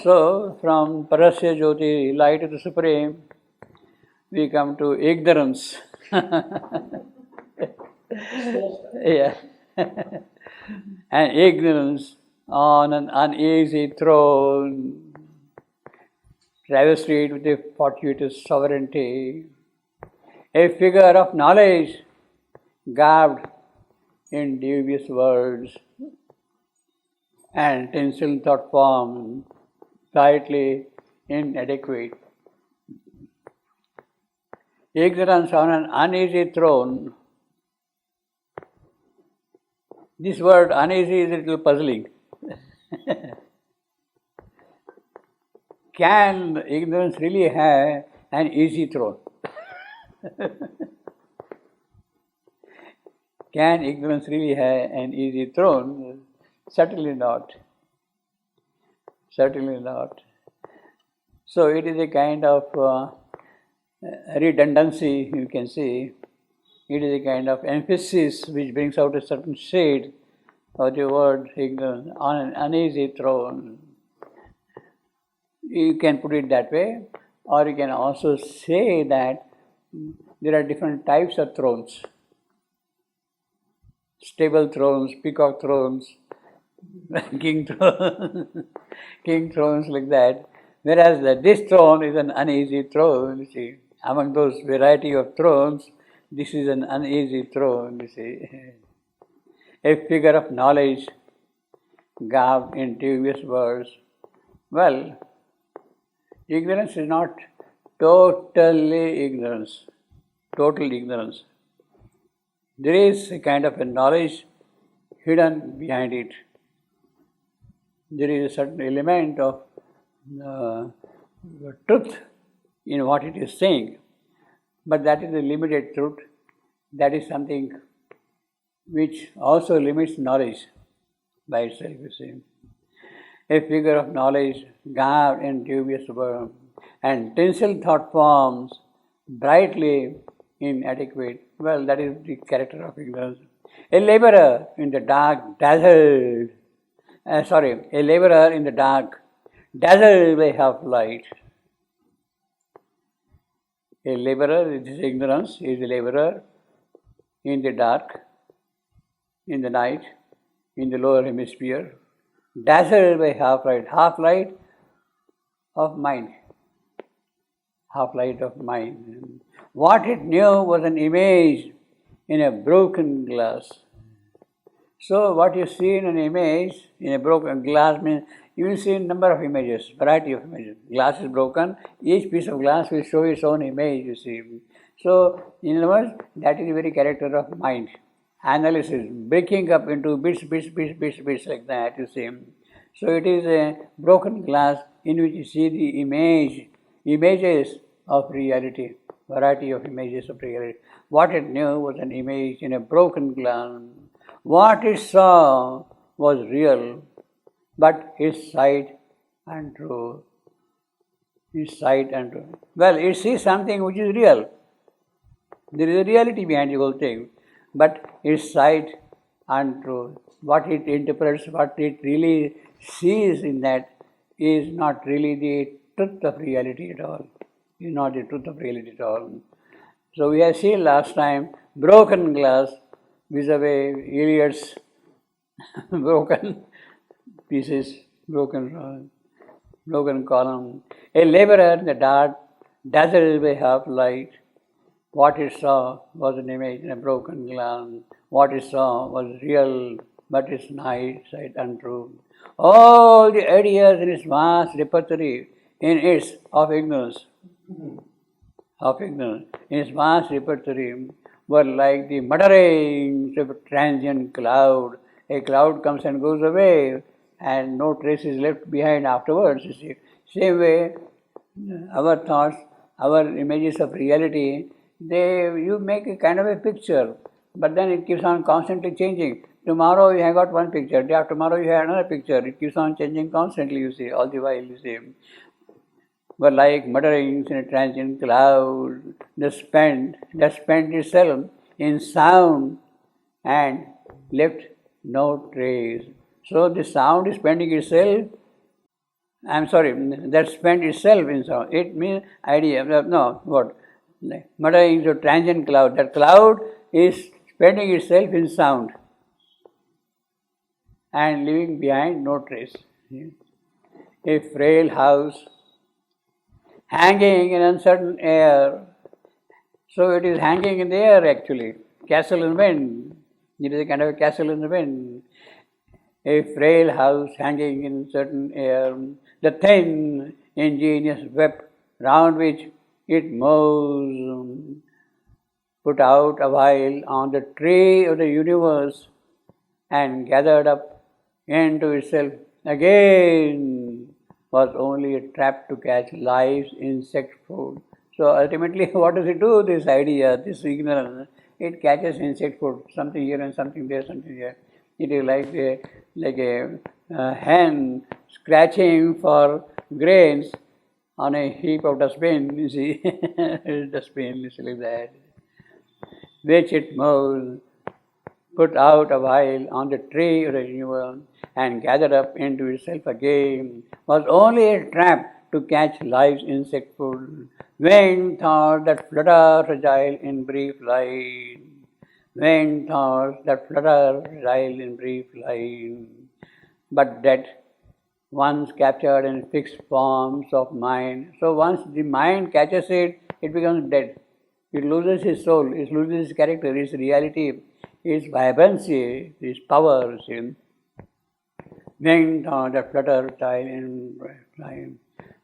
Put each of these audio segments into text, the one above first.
So, from Parasya Jyoti, light of the Supreme, we come to ignorance. Yeah. And ignorance on an uneasy throne, travestied with a fortuitous sovereignty, a figure of knowledge, garbed in dubious words, and tinsel thought form, slightly inadequate. Ignorance on an uneasy throne. This word uneasy is a little puzzling. Can ignorance really have an easy throne? Can ignorance really have an easy throne? Certainly not. Certainly not. So it is a kind of redundancy, you can say. It is a kind of emphasis which brings out a certain shade of the word ignorance on an uneasy throne. You can put it that way, or you can also say that there are different types of thrones. Stable thrones, peacock thrones, king thrones, king thrones like that. Whereas this throne is an uneasy throne, you see. Among those variety of thrones, this is an uneasy throne, you see. A figure of knowledge, garbed in dubious words. Well, ignorance is not totally ignorance, total ignorance. There is a kind of a knowledge hidden behind it. There is a certain element of truth in what it is saying, but that is a limited truth. That is something which also limits knowledge by itself, you see. A figure of knowledge, garbed in dubious words, and tinsel thought forms, brightly inadequate. Well, that is the character of ignorance. A laborer in the dark, dazzled. A laborer in the dark, dazzled by half light. A laborer, this is ignorance, is a laborer in the dark, in the night, in the lower hemisphere, dazzled by half light of mind. Half light of mind. What it knew was an image in a broken glass. So what you see in an image in a broken glass means you will see a number of images, variety of images. Glass is broken, each piece of glass will show its own image, you see. So, in other words, that is the very character of mind. Analysis, breaking up into bits like that, you see. So it is a broken glass in which you see the images of reality, variety of images of reality. What it knew was an image in a broken glass. What it saw was real, but its sight untrue. Its sight untrue. Well, it sees something which is real. There is a reality behind the whole thing, but its sight untrue. What it interprets, what it really sees in that is not really the truth of reality at all. Is not the truth of reality at all. So we have seen last time broken glass vis-a-vis Eliot's broken pieces, broken column. A laborer in the dark, dazzled by half light. What it saw was an image in a broken glass. What it saw was real, but its sight untrue. All the ideas in its vast repertory, in ignorance, in its vast repertory, were like the mutterings of a transient cloud. A cloud comes and goes away, and no trace is left behind afterwards, you see. Same way, our thoughts, our images of reality, you make a kind of a picture, but then it keeps on constantly changing. Tomorrow you have got one picture, day after tomorrow you have another picture. It keeps on changing constantly, you see, all the while, you see. But like mutterings in a transient cloud, that spent itself in sound and left no trace. So the sound is spending itself I'm sorry, that spent itself in sound. It means idea. No, what? Matter is a transient cloud. That cloud is spending itself in sound and leaving behind no trace. A frail house hanging in uncertain air. So it is hanging in the air actually. Castle in wind. It is a kind of a castle in the wind. A frail house hanging in certain air. The thin, ingenious web round which it moves, put out a while on the tree of the universe and gathered up into itself again was only a trap to catch life's insect food. So ultimately, what does it do? This idea, this ignorance, it catches insect food, something here and something there, something there. It is like a hen scratching for grains on a heap of dustbin. You see, dustbin, you see like that, which it mows, put out a while on the tree of the universe and gathered up into itself again, was only a trap to catch life's insect food. Vain thoughts that flutter fragile in brief light. Vain thoughts that flutter fragile in brief light. But that once captured in fixed forms of mind. So once the mind catches it, it becomes dead. It loses its soul, it loses its character, its reality, its vibrancy, its power. Winged on the flutter child in flying,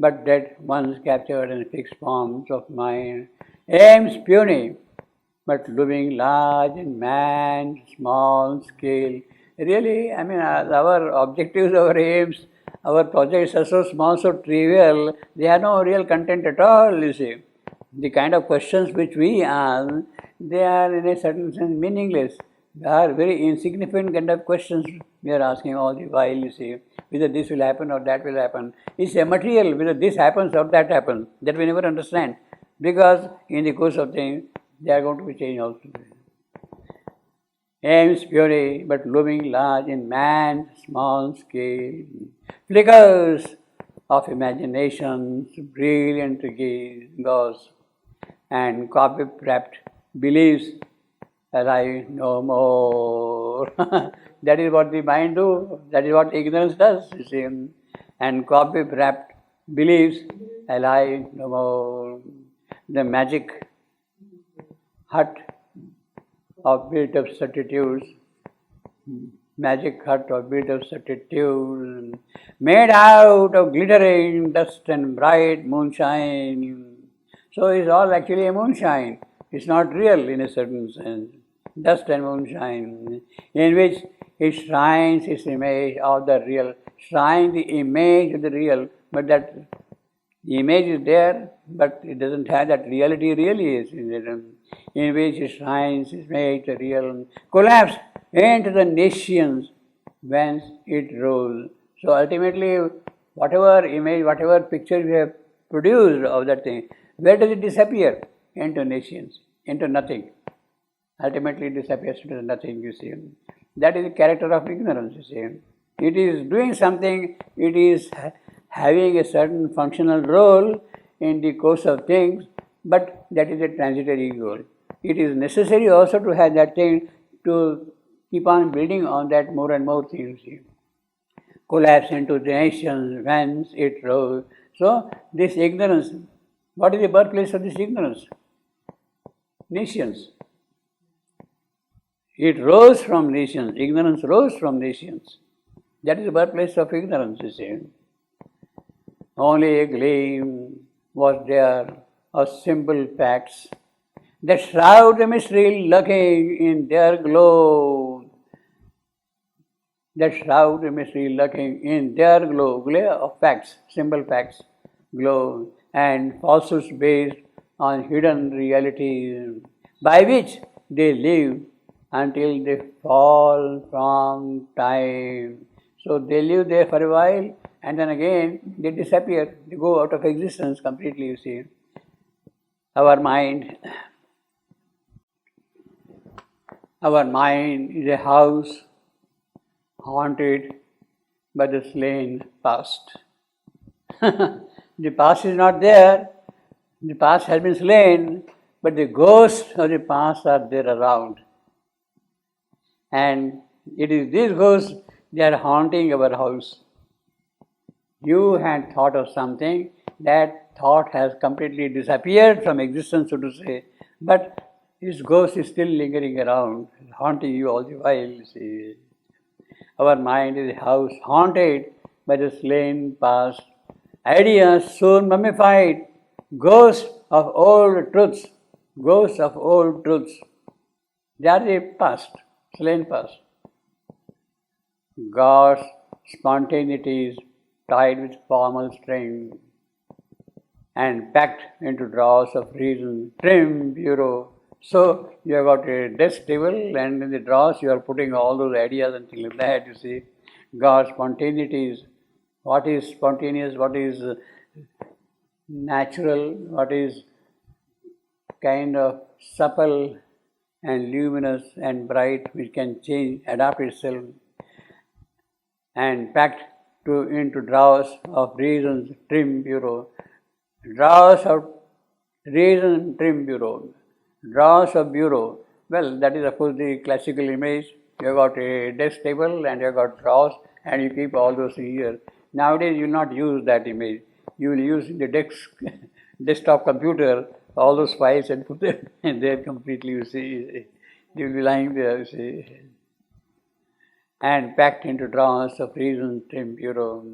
but that once captured in fixed forms of mind, aims puny, but looming large in man's small scale. Really, I mean, our objectives, our aims, our projects are so small, so trivial, they have no real content at all, you see. The kind of questions which we ask, they are in a certain sense meaningless. They are very insignificant kind of questions we are asking all the while, you see. Whether this will happen or that will happen. It's a material, whether this happens or that happens. That we never understand. Because in the course of things, they are going to be changed also. Aims pure, but looming large in man's small scale. Flickers of imagination's brilliant gaze, and cobweb-wrapped beliefs alive no more. That is what the mind do. That is what ignorance does, you see. And cobweb-wrapped beliefs alive no more. The magic hut of built-up certitudes, made out of glittering dust and bright moonshine. So it's all actually a moonshine. It's not real in a certain sense. Dust and moonshine, in which it shrines its image of the real, shrines the image of the real, but that image is there, but it doesn't have that reality really is, in which it shrines its image the real, collapse into the nations whence it rules. So ultimately, whatever image, whatever picture we have produced of that thing, where does it disappear? Into nations, into nothing. Ultimately it disappears into nothing, you see. That is the character of ignorance, you see. It is doing something, it is having a certain functional role in the course of things, but that is a transitory goal. It is necessary also to have that thing to keep on building on that more and more things. Collapse into the nations whence it rose. So this ignorance, what is the birthplace of this ignorance? Nations. It rose from nations. Ignorance rose from nations. That is the birthplace of ignorance, you see. Only a gleam was there of simple facts that shroud the mystery lurking in their glow. That shroud the mystery lurking in their glow. Glow of facts, simple facts, glow, and falsehoods based on hidden realities by which they live until they fall from time. So they live there for a while and then again they disappear, they go out of existence completely, you see. Our mind is a house haunted by the slain past. The past is not there, the past has been slain, but the ghosts of the past are there around. And it is these ghosts, they are haunting our house. You had thought of something, that thought has completely disappeared from existence, so to say, but this ghost is still lingering around, haunting you all the while, you see. Our mind is a house haunted by the slain past, ideas soon mummified, ghosts of old truths, ghosts of old truths. They are the past, slain past. God's spontaneity is tied with formal string and packed into drawers of reason, trim bureau. So you have got a desk table, and in the drawers you are putting all those ideas and things like that, you see. God's spontaneity is what is spontaneous, what is natural, what is kind of supple and luminous and bright, which can change, adapt itself, and packed into drawers of reason's trim bureau. Drawers of reason trim bureau. Drawers of bureau. Well, that is of course the classical image. You have got a desk table and you have got drawers and you keep all those here. Nowadays you will not use that image. You will use in the desktop computer all those files and put them there completely, you see. They will be lying there, you see. And packed into drawers of reason trim bureau.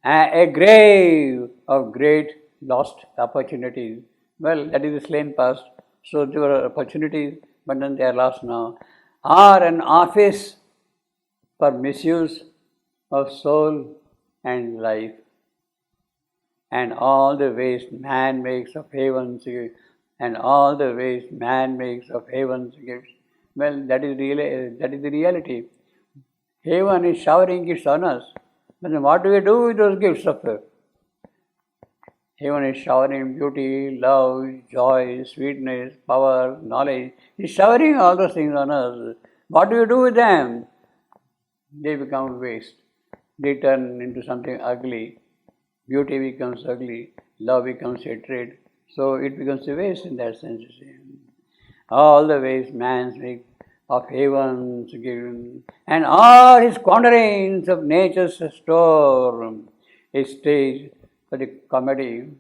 A grave of great lost opportunities. Well, that is the slain past. So there were opportunities, but then they are lost now. Or an office for misuse of soul and life. And all the waste man makes of heaven's gifts. And all the waste man makes of heaven's gifts. Well, that is the reality. Heaven is showering gifts on us. But then what do we do with those gifts of her? Heaven is showering beauty, love, joy, sweetness, power, knowledge. He's showering all those things on us. What do you do with them? They become waste. They turn into something ugly. Beauty becomes ugly. Love becomes hatred. So it becomes a waste in that sense, you see. All the ways man's make of heavens given, and all his squanderings of nature's store, a stage for the comedy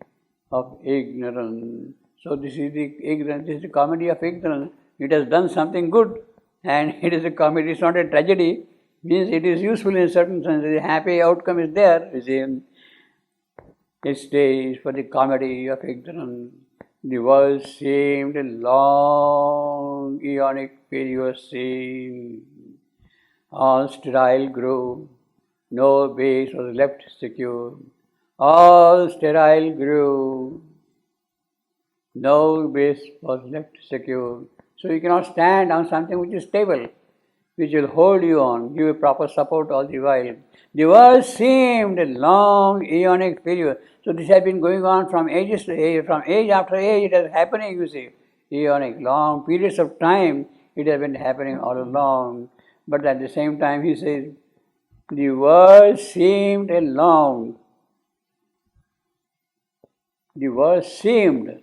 of ignorance. So this is the ignorance, this is the comedy of ignorance. It has done something good, and it is a comedy, it's not a tragedy, means it is useful in a certain sense, the happy outcome is there, you see. A stage for the comedy of ignorance. The world seemed a long, aeonic period scene. All sterile grew, no base was left secure. All sterile grew, no base was left secure. So you cannot stand on something which is stable, which will hold you on, give you proper support all the while. The world seemed a long, aeonic period. So this has been going on from ages to age, from age after age, it is happening, you see. Aeonic, long periods of time, it has been happening all along. But at the same time, he says, the world seemed a long. The world seemed.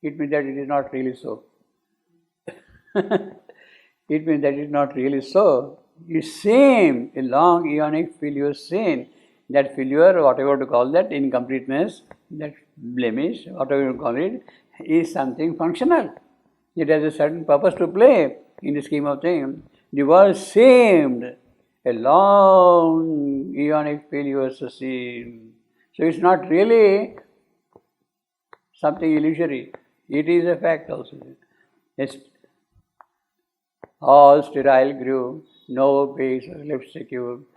It means that it is not really so. It means that it is not really so. It seemed a long, aeonic failure seen. That failure, whatever to call that, incompleteness, that blemish, whatever you call it, is something functional. It has a certain purpose to play in the scheme of things. The world seemed a long, aeonic failure seen. So it's not really something illusory. It is a fact also. It's all sterile grew, no base was left secure.